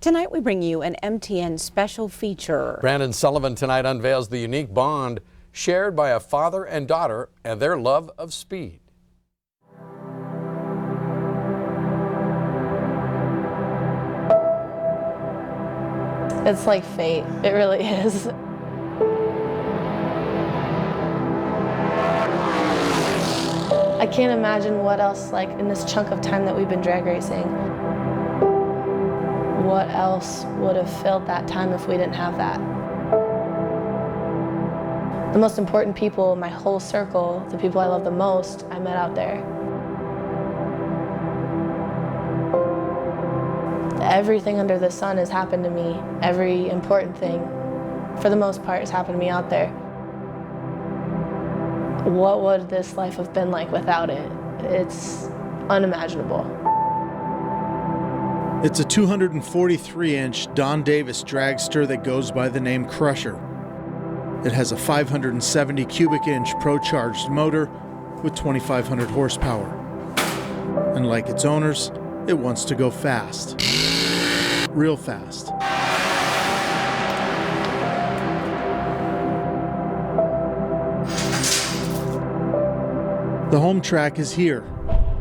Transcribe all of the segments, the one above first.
Tonight we bring you an MTN Special Feature. Brandon Sullivan tonight unveils the unique bond shared by a father and daughter and their love of speed. It's like fate. It really is. I can't imagine what else, like in this chunk of time that we've been drag racing, what else would have filled that time if we didn't have that. The most important people in my whole circle, the people I love the most, I met out there. Everything under the sun has happened to me. Every important thing, for the most part, has happened to me out there. What would this life have been like without it? It's unimaginable. It's a 243-inch Don Davis dragster that goes by the name Crusher. It has a 570 cubic inch pro-charged motor with 2,500 horsepower. And like its owners, it wants to go fast. Real fast. The home track is here,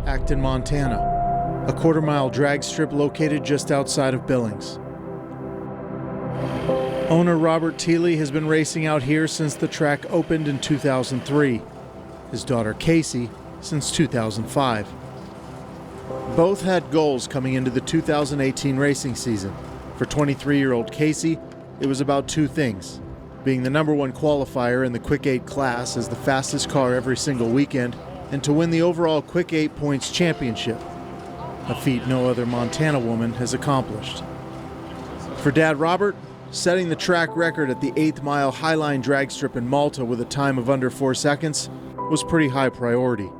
Acton, Montana, a quarter-mile drag strip located just outside of Billings. Owner Robert Thiele has been racing out here since the track opened in 2003. His daughter Casey since 2005. Both had goals coming into the 2018 racing season. For 23-year-old Casey, it was about two things: being the #1 qualifier in the Quick 8 class as the fastest car every single weekend, and to win the overall Quick 8 points championship, a feat no other Montana woman has accomplished. For Dad Robert, setting the track record at the 8th Mile Highline drag strip in Malta with a time of under 4 seconds was pretty high priority.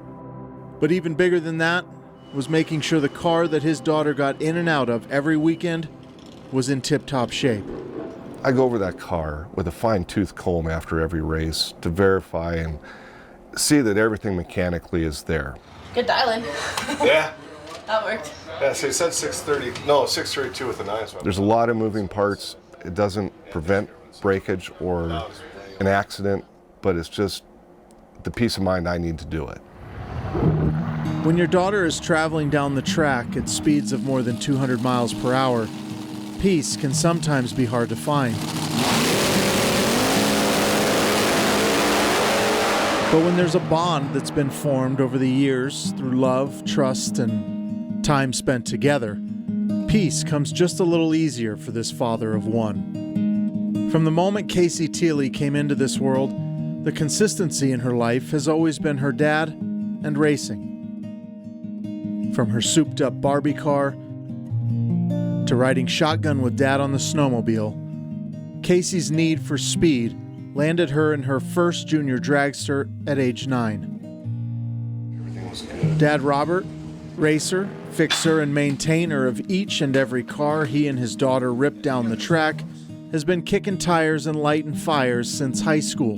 But even bigger than that was making sure the car that his daughter got in and out of every weekend was in tip-top shape. I go over that car with a fine-tooth comb after every race to verify and see that everything mechanically is there. Good dialing. Yeah. That worked. Yeah, so you said 630, no, 632 with the 9. There's a lot of moving parts. It doesn't prevent breakage or an accident, but it's just the peace of mind I need to do it. When your daughter is traveling down the track at speeds of more than 200 miles per hour, peace can sometimes be hard to find. But when there's a bond that's been formed over the years through love, trust, and time spent together, peace comes just a little easier for this father of one. From the moment Casey Thiele came into this world, the consistency in her life has always been her dad and racing. From her souped-up Barbie car to riding shotgun with Dad on the snowmobile, Casey's need for speed landed her in her first junior dragster at age 9. Dad Robert, racer, fixer, and maintainer of each and every car he and his daughter ripped down the track, has been kicking tires and lighting fires since high school.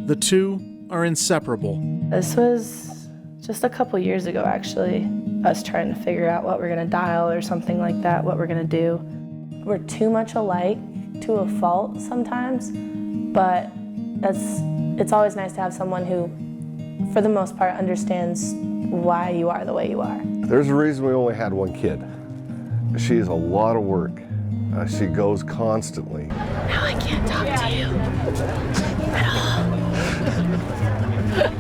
The two are inseparable. This was just a couple years ago, actually, us trying to figure out what we're gonna dial or something like that, what we're gonna do. We're too much alike to a fault sometimes, but it's always nice to have someone who, for the most part, understands why you are the way you are. There's a reason we only had one kid. She's a lot of work. She goes constantly. Now I can't talk to you at all.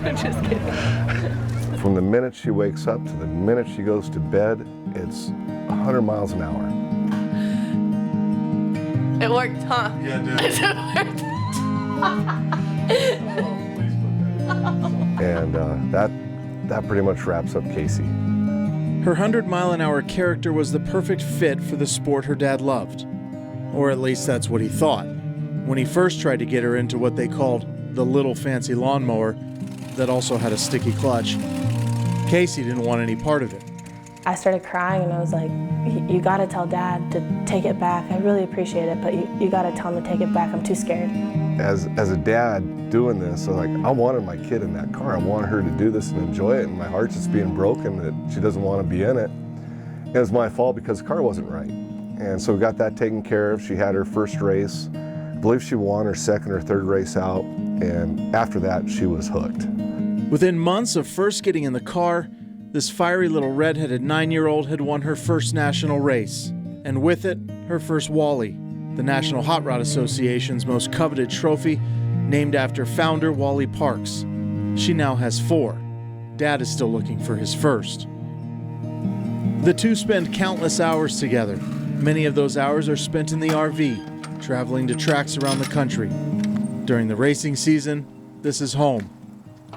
I'm just kidding. From the minute she wakes up to the minute she goes to bed, it's 100 miles an hour. It worked, huh? Yeah, it did. It worked. And that pretty much wraps up Casey. Her 100-mile-an-hour character was the perfect fit for the sport her dad loved. Or at least that's what he thought, when he first tried to get her into what they called the little fancy lawnmower that also had a sticky clutch. Casey didn't want any part of it. I started crying and I was like, you gotta tell Dad to take it back. I really appreciate it, but you gotta tell him to take it back. I'm too scared. As a dad doing this, I wanted my kid in that car. I wanted her to do this and enjoy it, and my heart's just being broken that she doesn't want to be in it. And it's my fault because the car wasn't right. and so we got that taken care of. She had her first race. I believe she won her second or third race out, and after that, she was hooked. Within months of first getting in the car, this fiery little redheaded 9-year-old had won her first national race, and with it, her first Wally, the National Hot Rod Association's most coveted trophy, named after founder Wally Parks. She now has 4. Dad is still looking for his first. The two spend countless hours together. Many of those hours are spent in the RV, traveling to tracks around the country. During the racing season, this is home,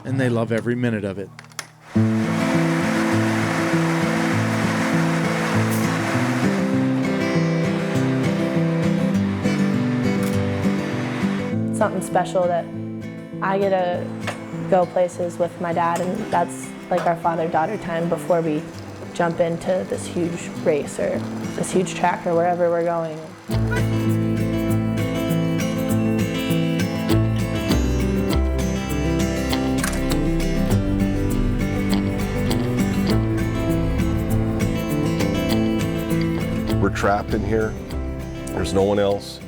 and they love every minute of it. Something special that I get to go places with my dad, and that's like our father-daughter time before we jump into this huge race or this huge track or wherever we're going. We're trapped in here. There's no one else.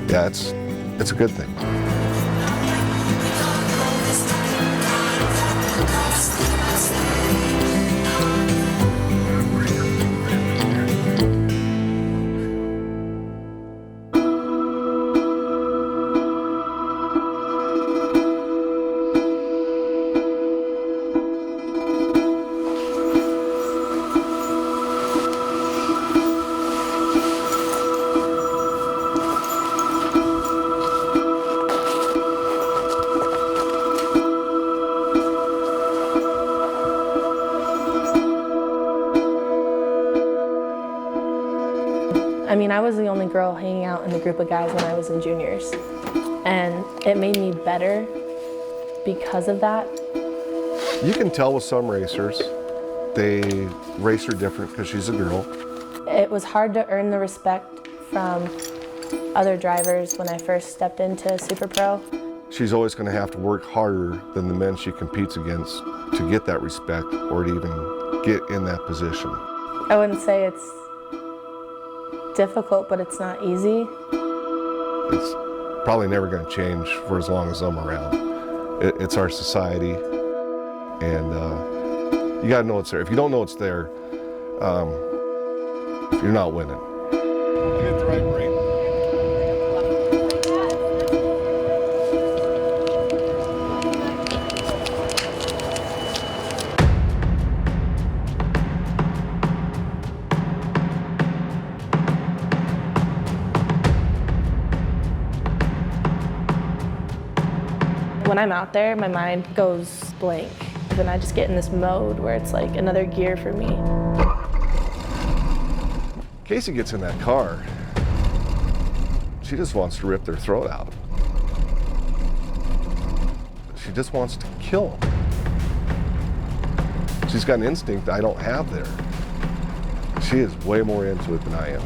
Yeah, it's a good thing. I mean, I was the only girl hanging out in the group of guys when I was in juniors, and it made me better because of that. You can tell with some racers, they race her different because she's a girl. It was hard to earn the respect from other drivers when I first stepped into Super Pro. She's always going to have to work harder than the men she competes against to get that respect or to even get in that position. I wouldn't say it's difficult, but it's not easy. It's probably never going to change for as long as I'm around. It's our society, and you got to know it's there. If you don't know it's there, you're not winning. Get the right brake. When I'm out there, my mind goes blank. Then I just get in this mode where it's like another gear for me. Casey gets in that car, she just wants to rip their throat out. She just wants to kill them. She's got an instinct I don't have there. She is way more into it than I am.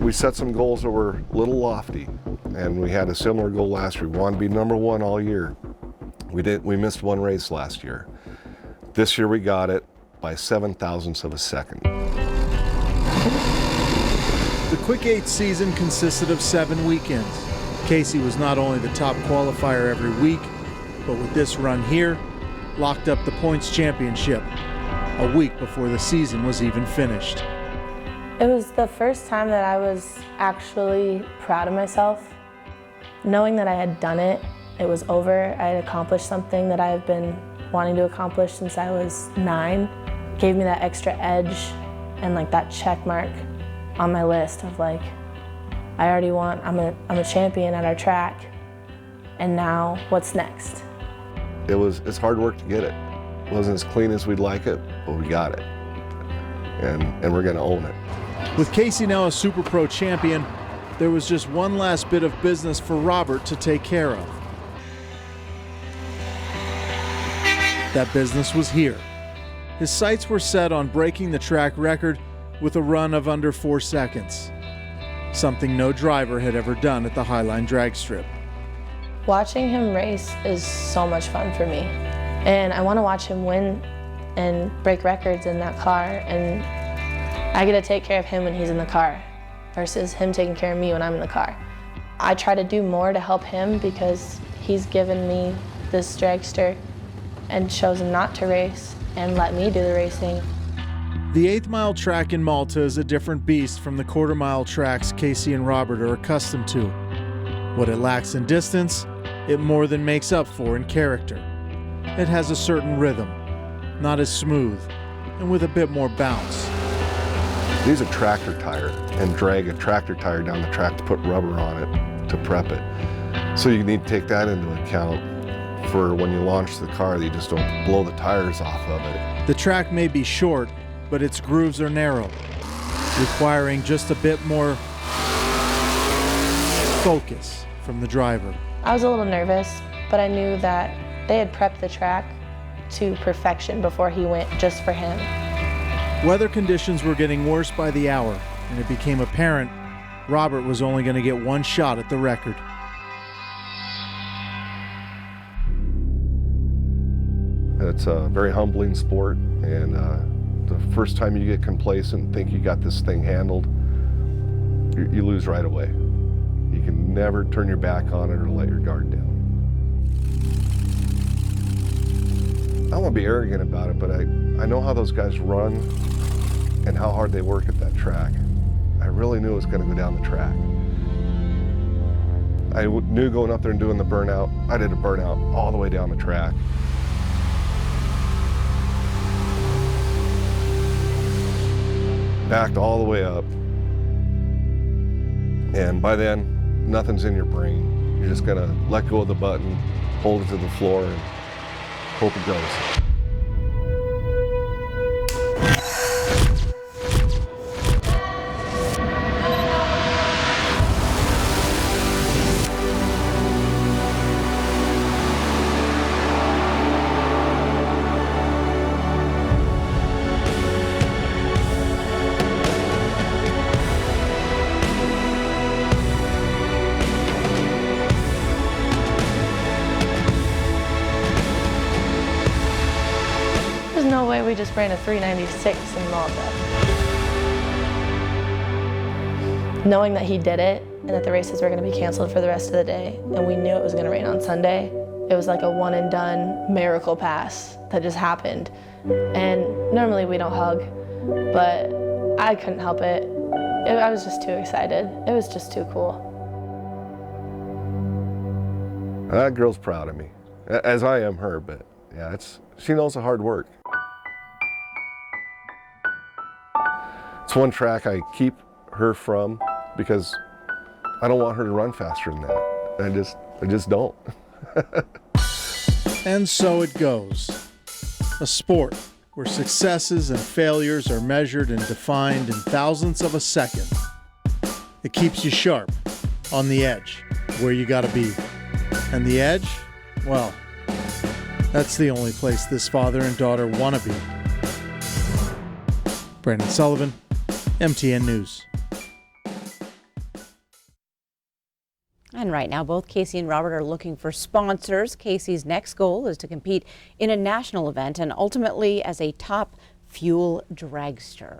We set some goals that were a little lofty, and we had a similar goal last year. We wanted to be #1 all year. We missed one race last year. This year we got it by 7/1000ths of a second. The Quick 8 season consisted of 7 weekends. Casey was not only the top qualifier every week, but with this run here, locked up the points championship a week before the season was even finished. It was the first time that I was actually proud of myself. Knowing that I had done it, it was over, I had accomplished something that I have been wanting to accomplish since I was 9. Gave me that extra edge and like that check mark on my list of like, I already won, I'm a champion at our track, and now what's next? It's hard work to get it. Wasn't as clean as we'd like it, but we got it. And we're going to own it. With Casey now a Super Pro champion, there was just one last bit of business for Robert to take care of. That business was here. His sights were set on breaking the track record with a run of under 4 seconds, something no driver had ever done at the Highline drag strip. Watching him race is so much fun for me, and I want to watch him win and break records in that car, and I get to take care of him when he's in the car versus him taking care of me when I'm in the car. I try to do more to help him because he's given me this dragster and chosen not to race and let me do the racing. The 8th mile track in Malta is a different beast from the quarter-mile tracks Casey and Robert are accustomed to. What it lacks in distance, it more than makes up for in character. It has a certain rhythm, not as smooth, and with a bit more bounce. Use a tractor tire and drag a tractor tire down the track to put rubber on it to prep it. So you need to take that into account for when you launch the car, that you just don't blow the tires off of it. The track may be short, but its grooves are narrow, requiring just a bit more focus from the driver. I was a little nervous, but I knew that they had prepped the track to perfection before he went just for him. Weather conditions were getting worse by the hour, and it became apparent Robert was only going to get one shot at the record. It's a very humbling sport, and the first time you get complacent and think you got this thing handled, you lose right away. You can never turn your back on it or let your guard down. I don't want to be arrogant about it, but I know how those guys run and how hard they work at that track. I really knew it was going to go down the track. I knew going up there and doing the burnout, I did a burnout all the way down the track. Backed all the way up, and by then nothing's in your brain. You're just gonna let go of the button, hold it to the floor, and hope it goes. There's no way we just ran a 396 in Malta. Knowing that he did it and that the races were going to be canceled for the rest of the day, and we knew it was going to rain on Sunday, it was like a one and done miracle pass that just happened. And normally we don't hug, but I couldn't help it. I was just too excited. It was just too cool. That girl's proud of me, as I am her, but yeah, she knows the hard work. It's one track I keep her from because I don't want her to run faster than that. I just don't. And so it goes. A sport where successes and failures are measured and defined in thousandths of a second. It keeps you sharp, on the edge, where you gotta be. And the edge? Well, that's the only place this father and daughter wanna be. Brandon Sullivan, MTN News. And right now, both Casey and Robert are looking for sponsors. Casey's next goal is to compete in a national event and ultimately as a top fuel dragster.